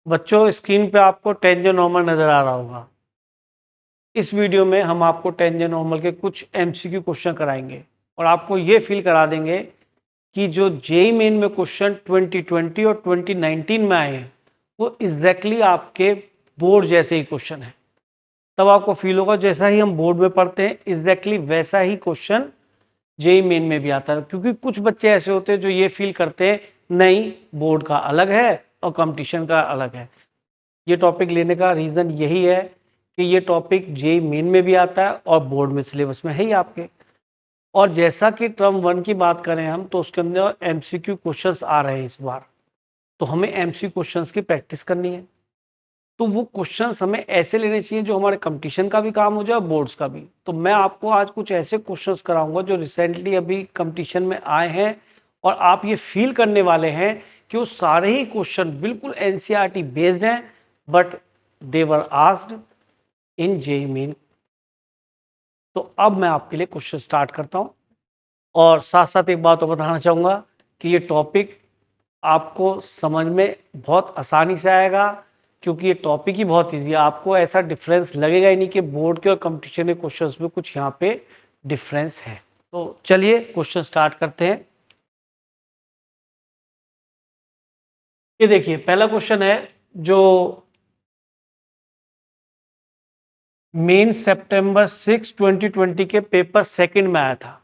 बच्चों स्क्रीन पे आपको टेंजेंट नॉर्मल नज़र आ रहा होगा। इस वीडियो में हम आपको टेंजेंट नॉर्मल के कुछ एमसीक्यू क्वेश्चन कराएंगे और आपको ये फील करा देंगे कि जो जेईई मेन में क्वेश्चन 2020 और 2019 में आए हैं वो एग्जैक्टली आपके बोर्ड जैसे ही क्वेश्चन है। तब आपको फील होगा जैसा ही हम बोर्ड में पढ़ते हैं एग्जैक्टली वैसा ही क्वेश्चन जेईई मेन में भी आता है। क्योंकि कुछ बच्चे ऐसे होते हैं जो ये फील करते हैं नहीं बोर्ड का अलग है और कंपटीशन का अलग है। ये टॉपिक लेने का रीज़न यही है कि ये टॉपिक जेईई मेन में भी आता है और बोर्ड में सिलेबस में है ही आपके। और जैसा कि टर्म 1 की बात करें हम तो उसके अंदर एमसीक्यू क्वेश्चंस आ रहे हैं इस बार, तो हमें एमसीक्यू क्वेश्चंस की प्रैक्टिस करनी है। तो वो क्वेश्चंस हमें ऐसे लेने चाहिए जो हमारे कंपटीशन का भी काम हो जाए और बोर्ड्स का भी। तो मैं आपको आज कुछ ऐसे क्वेश्चंस कराऊंगा जो रिसेंटली अभी कंपटीशन में आए हैं और आप ये फील करने वाले हैं कि वो सारे ही क्वेश्चन बिल्कुल एनसीईआरटी बेस्ड हैं but they were asked in JEE main. तो अब मैं आपके लिए क्वेश्चन स्टार्ट करता हूं और साथ साथ एक बात और बताना चाहूँगा कि ये टॉपिक आपको समझ में बहुत आसानी से आएगा क्योंकि ये टॉपिक ही बहुत ईजी है। आपको ऐसा डिफरेंस लगेगा ही नहीं कि बोर्ड के और कंपटीशन के क्वेश्चंस में कुछ यहाँ पे डिफरेंस है। तो चलिए क्वेश्चन स्टार्ट करते हैं। ये देखिए पहला क्वेश्चन है जो मेन सितंबर 6, 2020 के पेपर सेकंड में आया था।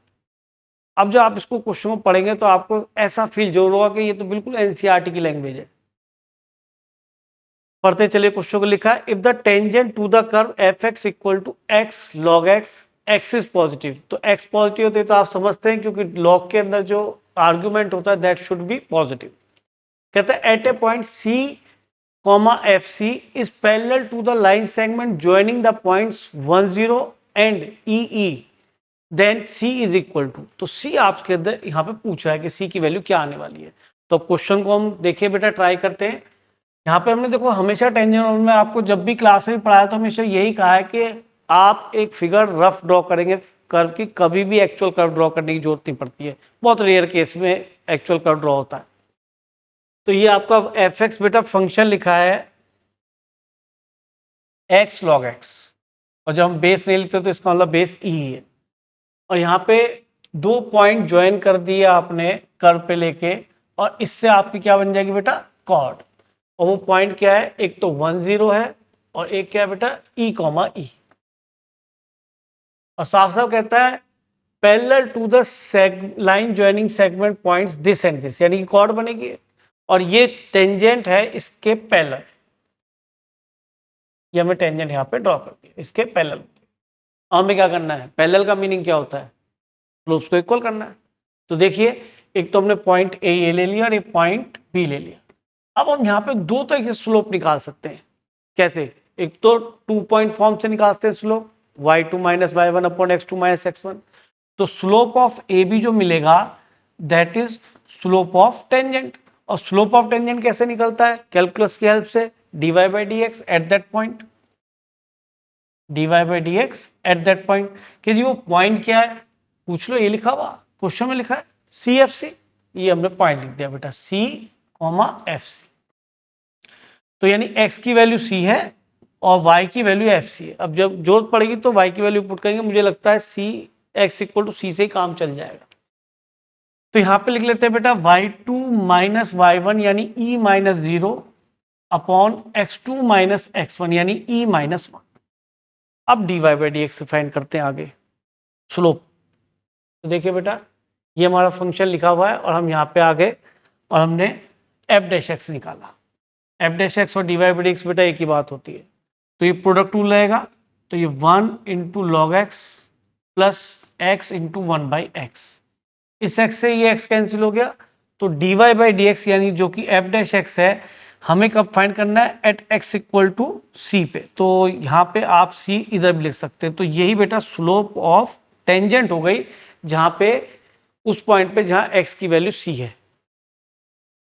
अब जब आप इसको क्वेश्चन को पढ़ेंगे तो आपको ऐसा फील जरूर होगा कि ये तो बिल्कुल एनसीईआरटी की लैंग्वेज है। पढ़ते चलिए क्वेश्चन को लिखा है if the tangent to the curve f x equal to x log x x is positive. तो एक्स पॉजिटिव होते तो आप समझते हैं क्योंकि लॉग के अंदर जो आर्ग्यूमेंट होता है दैट शुड बी पॉजिटिव। कहता है at a point c comma f c is parallel to the line segment joining the points 10 and e e then c is equal to. तो सी आपके अंदर यहाँ पे पूछ रहा है कि सी की वैल्यू क्या आने वाली है। तो क्वेश्चन को हम देखिए बेटा ट्राई करते हैं। यहाँ पे हमने देखो हमेशा टेंजेंट में आपको जब भी क्लास में पढ़ाया तो हमेशा यही कहा है कि आप एक फिगर रफ ड्रॉ करेंगे कर्व की, कभी भी एक्चुअल कर्व ड्रॉ करने की जरूरत नहीं पड़ती है। बहुत रेयर केस में एक्चुअल कर्व ड्रॉ होता है। तो ये आपका एफ एक्स बेटा फंक्शन लिखा है एक्स लॉग एक्स और जब हम बेस नहीं लिखते तो इसका मतलब बेस ई है। और यहाँ पे दो पॉइंट ज्वाइन कर दिए आपने कर्व पे लेके और इससे आपकी क्या बन जाएगी बेटा कॉर्ड। और वो पॉइंट क्या है, एक तो 10 है और एक क्या है बेटा ई कॉमा ई। और साफ साफ कहता है parallel to the line joining segment points this and this, यानी कि कॉर्ड बनेगी और ये टेंजेंट है इसके पैरेलल। ये हमें टेंजेंट यहाँ पे ड्रॉ कर दिया इसके पैरेलल। हमें क्या करना है, पैरेलल का मीनिंग क्या होता है, स्लोप्स को इक्वल करना है। तो देखिए एक तो हमने पॉइंट ए ले लिया और एक पॉइंट बी ले लिया। अब हम यहाँ पे दो तरह के स्लोप निकाल सकते हैं। कैसे, एक तो 2 पॉइंट फॉर्म से निकालते हैं slope y2 minus y1 upon x2 minus x1। तो स्लोप ऑफ ए बी जो मिलेगा that is slope of tangent. और स्लोप ऑफ टेंजेंट कैसे निकलता है, कैलकुलस की हेल्प से dy by d x at that point, dy by d x at that point. कि जी वो पॉइंट क्या है पूछ लो, ये लिखा हुआ क्वेश्चन में लिखा है सी एफ सी, ये हमने पॉइंट लिख दिया बेटा सी कॉमा एफ सी। तो यानी x की वैल्यू c है और y की वैल्यू एफ सी है। अब जब जरूरत पड़ेगी तो y की वैल्यू पुट करेंगे, मुझे लगता है सी x इक्वल टू सी से ही काम चल जाएगा। तो यहाँ पे लिख लेते हैं बेटा y2 माइनस y1 यानी e minus 0 upon x2 minus x1 यानी e माइनस 1। अब dy by d x find करते हैं आगे स्लोप। तो देखिए बेटा ये हमारा फंक्शन लिखा हुआ है और हम यहाँ पे आ गए और हमने एफ डैश एक्स निकाला। एफ डैश एक्स और d y by d x बेटा एक ही बात होती है। तो ये प्रोडक्ट रूल रहेगा, तो ये 1 into log x plus x into 1 by x. इस एक्स से ये एक्स कैंसिल हो गया। तो d y by d x यानी जो कि एफ डैश एक्स है हमें कब फाइंड करना है, एट एक्स इक्वल टू सी पे। तो यहाँ पे आप सी इधर भी लिख सकते हैं। तो यही बेटा स्लोप ऑफ टेंजेंट हो गई जहाँ पे उस पॉइंट पे जहाँ एक्स की वैल्यू सी है।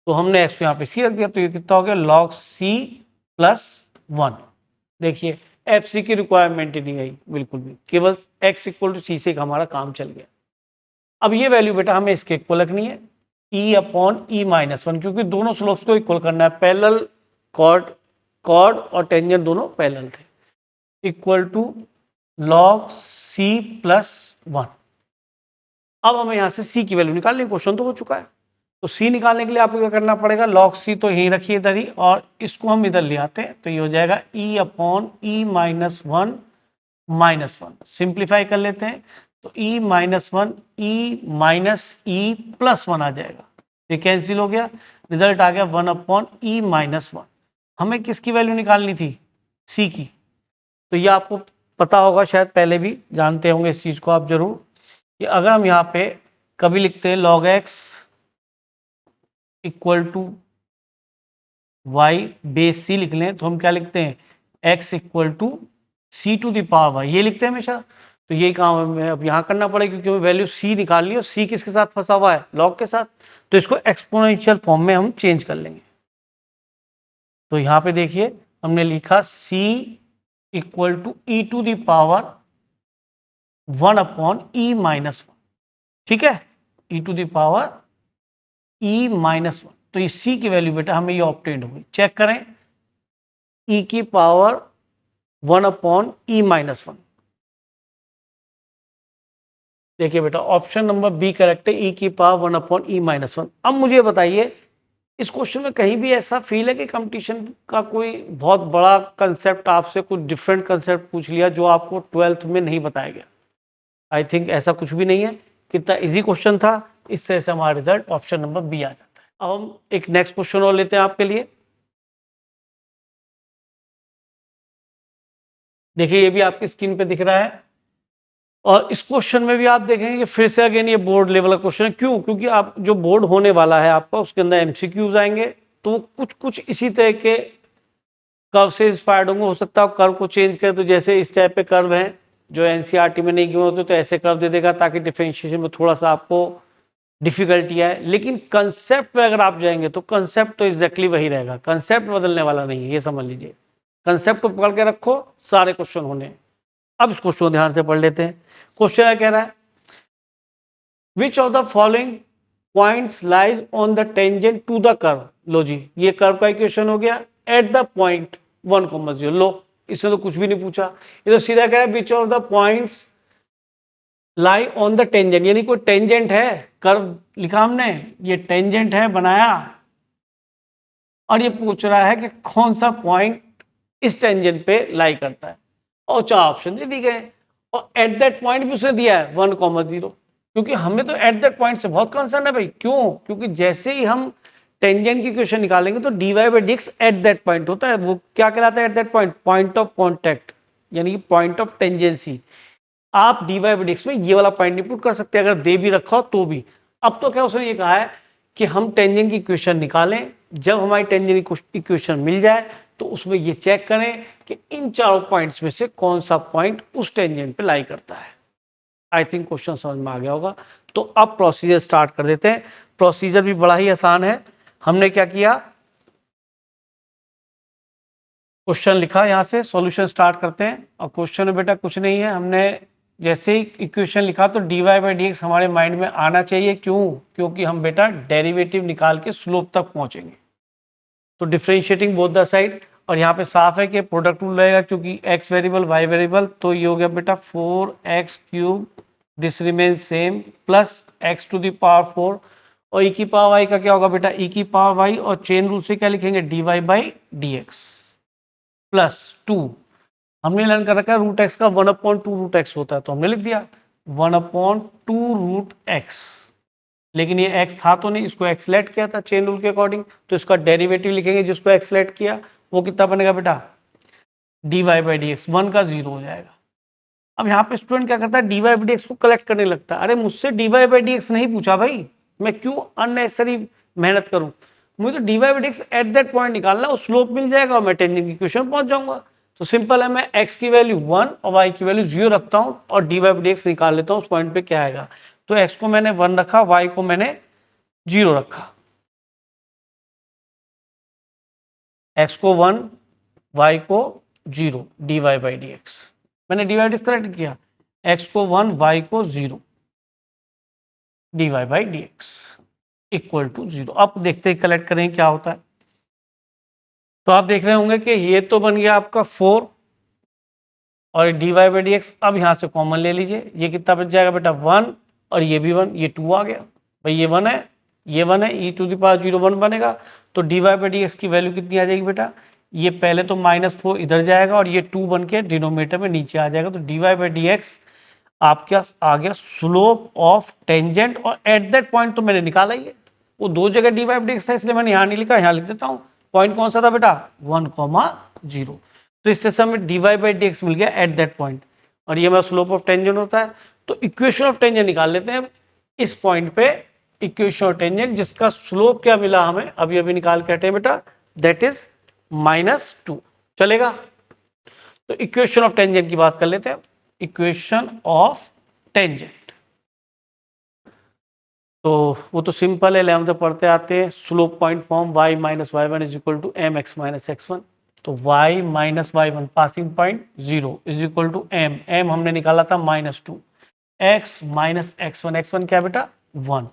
तो हमने एक्स को यहाँ पे सी रख दिया। तो ये कितना हो गया लॉग सी प्लस 1। देखिए एफ सी की रिक्वायरमेंट ही नहीं गई बिल्कुल भी, केवल एक्स इक्वल टू सी से हमारा काम चल गया। अब ये वैल्यू बेटा हमें इसके इक्वल रखनी है e अपॉन ई माइनस 1, क्योंकि दोनों स्लोप्स को इक्वल करना है। पैरेलल कॉर्ड कॉर्ड और टेंजेंट दोनों पैरेलल थे, equal to log c plus 1। अब हमें यहाँ से c की वैल्यू निकालनी, क्वेश्चन तो हो चुका है। तो c निकालने के लिए आपको क्या करना पड़ेगा, log c तो यहीं रखिए इधर ही, और इसको हम इधर ले आते हैं, तो ये हो जाएगा e upon e minus one minus one. Simplify कर लेते हैं, तो e minus one E minus E plus one आ जाएगा, ये कैंसिल हो गया, रिजल्ट आ गया 1 अपॉन ई माइनस वन। हमें किसकी वैल्यू निकालनी थी, c की। तो ये आपको पता होगा, शायद पहले भी जानते होंगे इस चीज को आप जरूर, कि अगर हम यहाँ पे कभी लिखते हैं log x equal to y base c लिख लें, तो हम क्या लिखते हैं x equal to c to the power y, ये लिखते हैं हमेशा। तो यही काम हमें अब यहाँ करना पड़ेगा, क्योंकि हमें वैल्यू c निकालनी है और c किसके साथ फंसा हुआ है, log के साथ। तो इसको एक्सपोनेंशियल फॉर्म में हम चेंज कर लेंगे। तो यहाँ पे देखिए हमने लिखा c equal to e to the power 1 upon e minus one, ठीक है, e to the power e minus one. तो इस c की वैल्यू बेटा हमें ये ऑब्टेन्ड होगी, चेक करें, e की power 1 upon e minus one. देखिए बेटा ऑप्शन नंबर बी करेक्ट है, e की power 1 upon e minus one. अब मुझे बताइए इस क्वेश्चन में कहीं भी ऐसा फील है कि कंपटीशन का कोई बहुत बड़ा कंसेप्ट आपसे कुछ डिफरेंट कंसेप्ट पूछ लिया जो आपको 12th में नहीं बताया गया? आई थिंक ऐसा कुछ भी नहीं है, कितना इजी क्वेश्चन था, इस तरह से हमारा रिजल्ट ऑप्शन नंबर बी आ जाता है। अब हम एक नेक्स्ट क्वेश्चन और लेते हैं आपके लिए। देखिए ये भी आपकी स्क्रीन पे दिख रहा है, और इस क्वेश्चन में भी आप देखेंगे कि फिर से अगेन ये बोर्ड लेवल का क्वेश्चन है। क्यों? क्योंकि आप जो बोर्ड होने वाला है आपका, उसके अंदर एमसीक्यूज आएंगे, तो कुछ कुछ इसी तरह के कर्व से इंस्पायर्ड होंगे। हो सकता है कर्व को चेंज करें, तो जैसे इस टाइप पे कर्व हैं जो एनसीईआरटी में नहीं किए होते, तो ऐसे कर्व दे देगा ताकि डिफरेंशिएशन में थोड़ा सा आपको डिफिकल्टी आए। लेकिन कंसेप्ट पे अगर आप जाएंगे तो कंसेप्ट तो एग्जैक्टली वही रहेगा, कंसेप्ट बदलने वाला नहीं है, ये समझ लीजिए। कंसेप्ट को पकड़ के रखो, सारे क्वेश्चन होने। अब इस क्वेश्चन को ध्यान से पढ़ लेते हैं। क्वेश्चन क्या कह रहा है, which of the following points lies on the tangent to the curve. लो जी, ये कर्व का इक्वेशन हो गया, एट द पॉइंट 1,0। लो, इसने तो कुछ भी नहीं पूछा, ये तो सीधा कह रहा है which of the points lie on the tangent, यानी कोई टेंजेंट है, कर्व लिखा हमने, ये टेंजेंट है बनाया, और ये पूछ रहा है कि कौन सा पॉइंट इस टेंजेंट पे लाई करता है, और 4 ऑप्शन दे दी गए, और एट दैट पॉइंट भी उसने दिया है 1,0। क्योंकि हमें तो एट दैट पॉइंट से बहुत कंसर्न है भाई। क्यों? क्योंकि जैसे ही हम टेंजेंट की इक्वेशन निकालेंगे तो dy by dx at that point होता है। वो क्या कहलाता है at that point? Point of contact, यानी कि पॉइंट ऑफ टेंजेंसी। आप dy बाई dx में ये वाला पॉइंट नहीं पुट कर सकते अगर दे भी रखा हो तो भी। अब तो क्या उसने ये कहा है कि हम टेंजेंट की इक्वेशन निकालें, जब हमारी टेंजेंट की इक्वेशन मिल जाए तो उसमें ये चेक करें कि इन चारों पॉइंट्स में से कौन सा पॉइंट उस टेंजेंट पे लाई करता है। आई थिंक क्वेश्चन समझ में आ गया होगा। तो अब प्रोसीजर स्टार्ट कर देते हैं। प्रोसीजर भी बड़ा ही आसान है। हमने क्या किया, क्वेश्चन लिखा, यहां से सॉल्यूशन स्टार्ट करते हैं। और क्वेश्चन में बेटा कुछ नहीं है, हमने जैसे ही इक्वेशन लिखा तो dy बाई dx हमारे माइंड में आना चाहिए। क्यों? क्योंकि हम बेटा डेरिवेटिव निकाल के स्लोप तक पहुंचेंगे। तो डिफरेंशिएटिंग बोथ द साइड, और यहाँ पे साफ है कि प्रोडक्ट रूल रहेगा क्योंकि x वेरिएबल y वेरिएबल। तो ये हो गया बेटा 4x cube, this remain same, plus x to the power 4, और e की पावर y का क्या होगा बेटा, e की पावर y, और चेन रूल से क्या लिखेंगे dy बाई dx प्लस 2। हमने लर्न कर रखा है रूट एक्स का 1/2 रूट एक्स होता है, तो हमने लिख दिया 1/2 रूट एक्स। लेकिन ये x था तो नहीं, इसको x लेट किया था चेन रूल के अकॉर्डिंग, तो इसका डेरिवेटिव लिखेंगे जिसको x लेट किया, वो कितना बनेगा बेटा, dy बाई dx 1 का 0 हो जाएगा। अब यहाँ पे स्टूडेंट क्या करता है, dy बाई dx को कलेक्ट करने लगता है। अरे मुझसे dy बाई dx नहीं पूछा भाई, मैं क्यों अननेसेसरी मेहनत करूं, मुझे तो dy by dx at that point निकालना, वो स्लोप मिल जाएगा और मैं टेंजेंट की इक्वेशन पहुंच जाऊंगा। तो सिंपल है, मैं x की वैल्यू 1 और y की वैल्यू 0 रखता हूं और dy बाई dx निकाल लेता हूं उस पॉइंट पे क्या आएगा। तो x को मैंने 1 रखा, y को मैंने 0 रखा, x को 1 y को 0, dy बाई dx मैंने dy बाई dx करेक्ट किया, x को 1 y को 0, dy by dx equal to 0। अब देखते हैं कलेक्ट करें क्या होता है। तो आप देख रहे होंगे कि ये तो बन गया आपका 4 और dy बाई डी एक्स। अब यहाँ से कॉमन ले लीजिए, ये कितना बच जाएगा बेटा 1 और ये भी 1, ये 2 आ गया भाई, ये 1 है, ये 1 है, e टू द पावर 0 1 बनेगा। तो dy बाई डी एक्स की वैल्यू कितनी आ जाएगी बेटा, ये पहले तो -4 इधर जाएगा और ये 2 बन के डिनोमिनेटर में नीचे आ जाएगा। तो dy बाई डी एक्स आपके पास आ गया स्लोप ऑफ टेंजेंट, और एट दैट पॉइंट तो मैंने निकाला ही है, वो दो जगह dy बाई डी एक्स था इसलिए मैंने यहाँ नहीं लिखा, यहाँ लिख देता हूँ। पॉइंट कौन सा था बेटा 1,0। तो इससे से हमें dy बाई डी एक्स मिल गया एट दैट पॉइंट, और ये हमारा स्लोप ऑफ टेंजेंट होता है। तो इक्वेशन ऑफ टेंजेंट निकाल लेते हैं इस पॉइंट पे, इक्वेशन ऑफ टेंजेंट जिसका स्लोप क्या मिला हमें अभी अभी निकाल के हटे बेटा, दैट इज -2। चलेगा? तो इक्वेशन ऑफ टेंजेंट की बात कर लेते हैं। इक्वेशन ऑफ टेंजेंट तो वो तो सिंपल है, 11th में पढ़ते आते हैं। Slope point form y minus y one is equal to m x minus x one. तो y minus y one passing point 0 is equal to m हमने निकाला था -2, x माइनस एक्स वन क्या बेटा 1।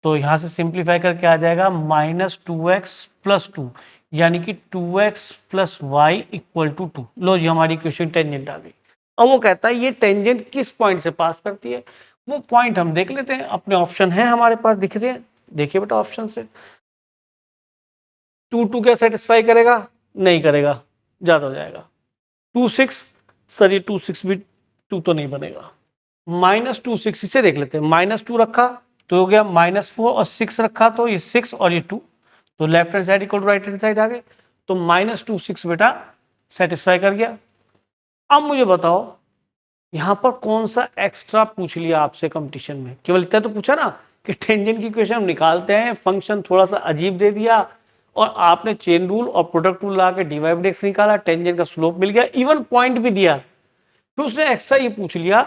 तो यहां से सिंप्लीफाई करके आ जाएगा -2x प्लस 2, यानी कि 2x plus y equal to 2। लो जी हमारी इक्वेशन टेंजेंट आ गई। अब वो कहता है ये टेंजेंट किस पॉइंट से पास करती है, वो पॉइंट हम देख लेते हैं। अपने ऑप्शन है हमारे पास दिख रहे हैं, देखिए बेटा ऑप्शन से 2 क्या सेटिस्फाई करेगा, नहीं करेगा, ज्यादा हो जाएगा। 2 6 सर ये 2 6 भी 2 तो नहीं बनेगा। -2 6 इसे देख लेते हैं, -2 रखा तो हो गया -4 और 6 रखा तो ये 6 और ये 2, तो left hand side equal to right hand side आ गए। तो -2 6 बेटा सेटिस्फाई कर गया। अब मुझे बताओ यहां पर कौन सा एक्स्ट्रा पूछ लिया आपसे कंपटीशन में, केवल इतना तो पूछा ना कि टेंजेंट की इक्वेशन हम निकालते हैं, फंक्शन थोड़ा सा अजीब दे दिया और आपने चेन रूल और प्रोडक्ट रूल ला के dy बाई डी एक्स निकाला, टेंजेंट का स्लोप मिल गया, इवन पॉइंट भी दिया। फिर उसने एक्स्ट्रा ये पूछ लिया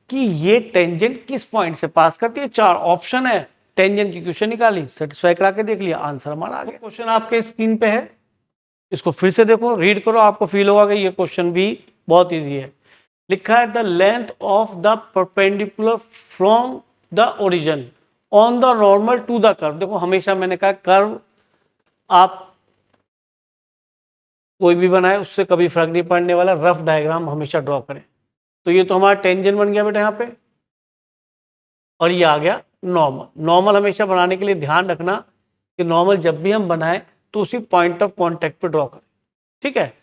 कि ये टेंजेंट किस पॉइंट से पास करती है। 4 ऑप्शन है, टेंजेंट की इक्वेशन निकाली, सेटिस्फाई करा के देख लिया, आंसर हमारा आ गया। क्वेश्चन आपके स्क्रीन पे है, इसको फिर से देखो, रीड करो, आपको फील होगा कि ये क्वेश्चन भी बहुत ईजी है। लिखा है the length of the perpendicular from the origin on the normal to the curve. देखो हमेशा मैंने कहा कर्व आप कोई भी बनाए उससे कभी फर्क नहीं पड़ने वाला, रफ डायग्राम हमेशा ड्रॉ करें। तो ये तो हमारा टेंजेंट बन गया बेटा यहाँ पे, और ये आ गया नॉर्मल। नॉर्मल हमेशा बनाने के लिए ध्यान रखना कि नॉर्मल जब भी हम बनाए तो उसी पॉइंट ऑफ कॉन्टेक्ट पे ड्रॉ करें, ठीक है।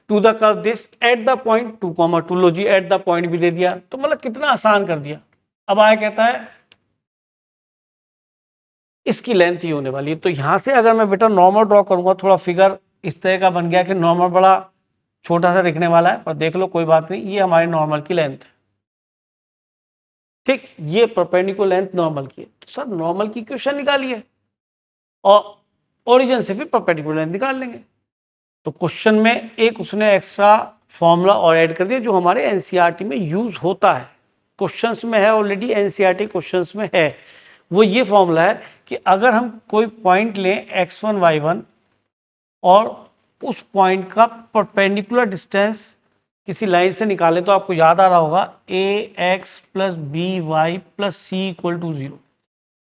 To the curve this at the point 2,2, लो जी एट द पॉइंट भी दे दिया, तो मतलब कितना आसान कर दिया। अब आया कहता है इसकी लेंथ ही होने वाली है। तो यहां से अगर मैं बेटा नॉर्मल ड्रॉ करूंगा, थोड़ा फिगर इस तरह का बन गया कि नॉर्मल बड़ा छोटा सा दिखने वाला है, पर देख लो कोई बात नहीं, ये हमारे नॉर्मल की लेंथ है, ठीक। ये परपेंडिकुलर लेंथ नॉर्मल की है। सर नॉर्मल की इक्वेशन निकालिए और ओरिजिन से फिर परपेंडिकुलर लेंथ निकाल लेंगे। तो क्वेश्चन में एक उसने एक्स्ट्रा फॉर्मूला और ऐड कर दिया जो हमारे एनसीईआरटी में यूज होता है, क्वेश्चंस में है ऑलरेडी, एनसीईआरटी क्वेश्चंस में है। वो ये फॉर्मूला है कि अगर हम कोई पॉइंट लें x1 y1 और उस पॉइंट का परपेंडिकुलर डिस्टेंस किसी लाइन से निकालें, तो आपको याद आ रहा होगा ax plus b y plus c equal to 0।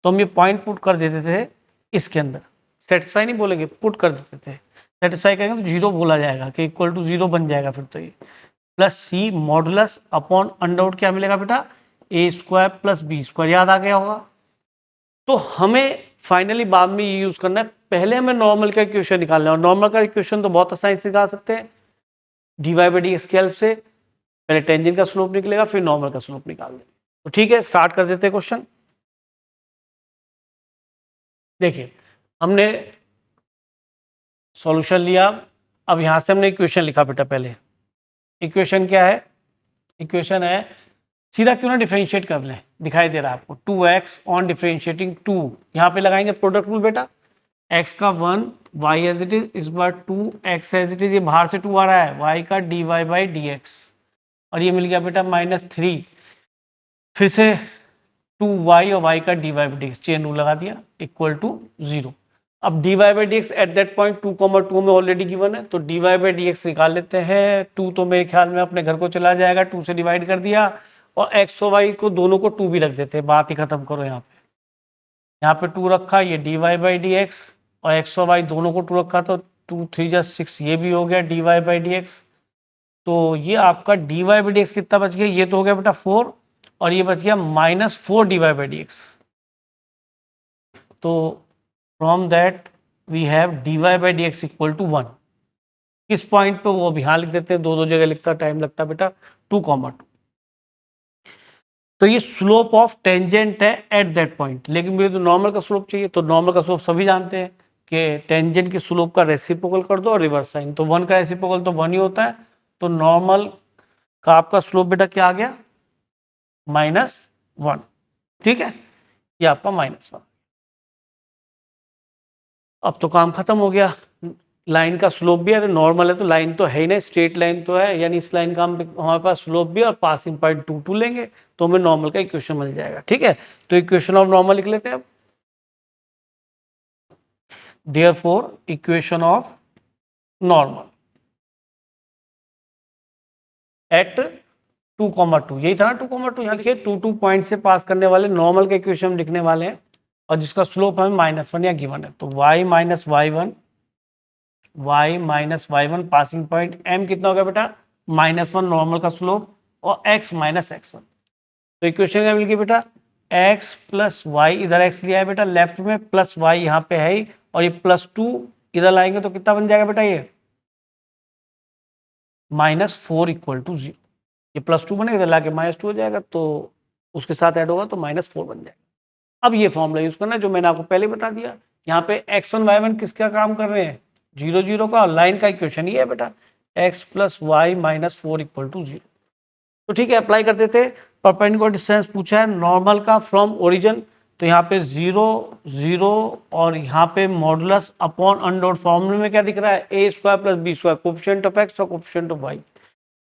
तो हम ये पॉइंट पुट कर देते थे इसके अंदर, सेटिस्फाई नहीं बोलेंगे, पुट कर देते थे। सेटिस्फाई करेंगे तो 0 बोला जाएगा कि इक्वल टू 0 बन जाएगा फिर तो ये, plus c modulus upon under क्या मिलेगा बेटा a square plus b square, याद आ गया होगा। तो हमें फाइनली बाद में ये यूज करना है, पहले हमें नॉर्मल का इक्वेशन निकालना है, और नॉर्मल का इक्वेशन तो बहुत आसानी से निकाल सकते हैं dy बाई डी एक्स की हेल्प से। पहले टेंजेंट का स्लोप निकलेगा फिर नॉर्मल का स्लोप निकाल देंगे। तो ठीक है, स्टार्ट कर देते हैं क्वेश्चन। देखिए हमने सॉल्यूशन लिया, अब यहां से हमने इक्वेशन लिखा बेटा। पहले इक्वेशन क्या है, इक्वेशन है, सीधा क्यों ना डिफरेंशिएट कर लें, दिखाई दे रहा है आपको 2x ऑन डिफरेंशिएटिंग 2, यहाँ पे लगाएंगे प्रोडक्ट रूल बेटा, x का 1 y एज इट इज, इस बार 2x एज इट इज, ये बाहर से 2 आ रहा है, y का dy बाई डी एक्स, और ये मिल गया बेटा -3, फिर से 2y और y का dy by d x, chain rule लगा दिया, इक्वल टू 0। अब dy by d x at that point 2,2 में ऑलरेडी गिवन है, तो dy बाई डी एक्स निकाल लेते हैं। 2 तो मेरे ख्याल में अपने घर को चला जाएगा, 2 से डिवाइड कर दिया, और x और y को दोनों को 2 भी रख देते हैं, बात ही खत्म करो। यहाँ पे 2 रखा, ये dy बाई डी एक्स और एक्स और वाई दोनों को 2 रखा तो 2 3 जा 6 ये भी हो गया dy बाई डी एक्स। तो ये आपका dy बाई डी एक्स कितना बच गया, ये तो हो गया बेटा 4 और ये बच गया -4 dy बाई डी एक्स। तो from that we have dy by d x equal to 1। किस पॉइंट पे वो अभी यहाँ लिख देते हैं, दो जगह लिखता टाइम लगता बेटा 2,2। तो ये स्लोप ऑफ टेंजेंट है एट दैट पॉइंट, लेकिन मुझे तो नॉर्मल का स्लोप चाहिए। तो नॉर्मल का स्लोप सभी जानते हैं कि टेंजेंट की स्लोप का रेसिप्रोकल कर दो और रिवर्स साइन, तो 1 का रेसिप्रोकल तो 1 ही होता है। तो नॉर्मल का आपका स्लोप बेटा क्या आ गया, -1। ठीक है, ये आपका -1। अब तो काम खत्म हो गया। लाइन का स्लोप भी है, नॉर्मल है तो लाइन तो है ही नहीं, स्ट्रेट लाइन तो है, यानी इस लाइन का हमारे पास स्लोप भी और पासिंग पॉइंट 2 2 लेंगे तो हमें नॉर्मल का इक्वेशन मिल जाएगा। ठीक है, तो इक्वेशन ऑफ नॉर्मल लिख लेते हैं अब। Therefore equation of normal at 2,2, यही था ना 2,2। यहाँ देखिए 2 पॉइंट से पास करने वाले नॉर्मल का इक्वेशन हम लिखने वाले हैं और जिसका स्लोप हमें -1 या गिवन है। तो y minus y1 passing point, m कितना हो गया बेटा -1 नॉर्मल का स्लोप और x माइनस x1। तो इक्वेशन क्या मिल गई बेटा, x प्लस वाई, इधर x लिया है बेटा लेफ्ट में, प्लस y यहाँ पे है ही, और ये +2 इधर लाएंगे तो कितना बन जाएगा बेटा, ये -4 इक्वल टू 0। ये +2 बनेगा, इधर लाके -2 हो जाएगा, तो उसके साथ ऐड होगा तो -4 बन जाएगा। अब ये फॉर्मूला यूज करना है जो मैंने आपको पहले बता दिया। यहाँ पे x1 y1 किसका काम कर रहे हैं, 0 0 का, और लाइन का इक्वेशन ये है बेटा x plus y minus 4 equal to 0। तो ठीक है, अप्लाई कर देते। परपेंडिकुलर डिस्टेंस पूछा है नॉर्मल का फ्रॉम ओरिजिन, तो यहाँ पे 0 0 और यहाँ पे मॉडुलस अपॉन अंडर फॉर्मूले में क्या दिख रहा है, a square plus b square, coefficient of x और कोफिशिएंट ऑफ y,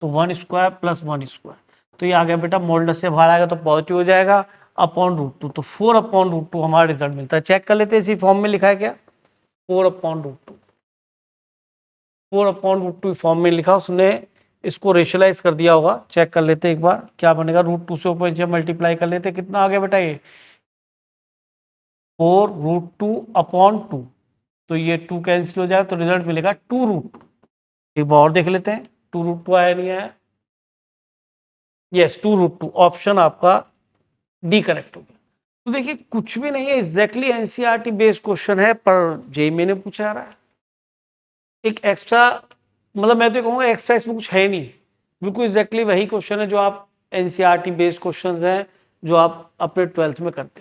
तो 1 स्क्वायर प्लस 1 स्क्वायर। तो ये आ गया बेटा, मॉडुलस से बाहर आएगा तो पॉजिटिव हो जाएगा, अपॉन √2, तो 4 अपॉन √2 हमारा रिजल्ट मिलता है। चेक कर लेते हैं इसी फॉर्म में लिखा है क्या, 4 अपॉन √2, 4 अपॉन √2 फॉर्म में लिखा, उसने इसको रेशलाइज कर दिया होगा। चेक कर लेते हैं एक बार क्या बनेगा, √2 से ऊपर नीचे मल्टीप्लाई कर लेते हैं, कितना आ गया बेटा ये 4 √2 अपॉन 2, तो ये 2 कैंसिल हो जाएगा तो रिजल्ट मिलेगा 2 √2। एक बार और देख लेते हैं 2 √2 आया नहीं आया, यस 2 √2, ऑप्शन आपका डी करेक्ट हो गया। तो देखिए कुछ भी नहीं है, एग्जैक्टली एनसीईआरटी बेस्ड क्वेश्चन है, पर जेईई में पूछा जा रहा है। एक एक्स्ट्रा, मतलब मैं तो कहूँगा एक्स्ट्रा इसमें कुछ है नहीं, बिल्कुल एग्जैक्टली वही क्वेश्चन है जो आप एनसीईआरटी बेस्ड क्वेश्चन हैं जो आप अपने 12th में करते हैं।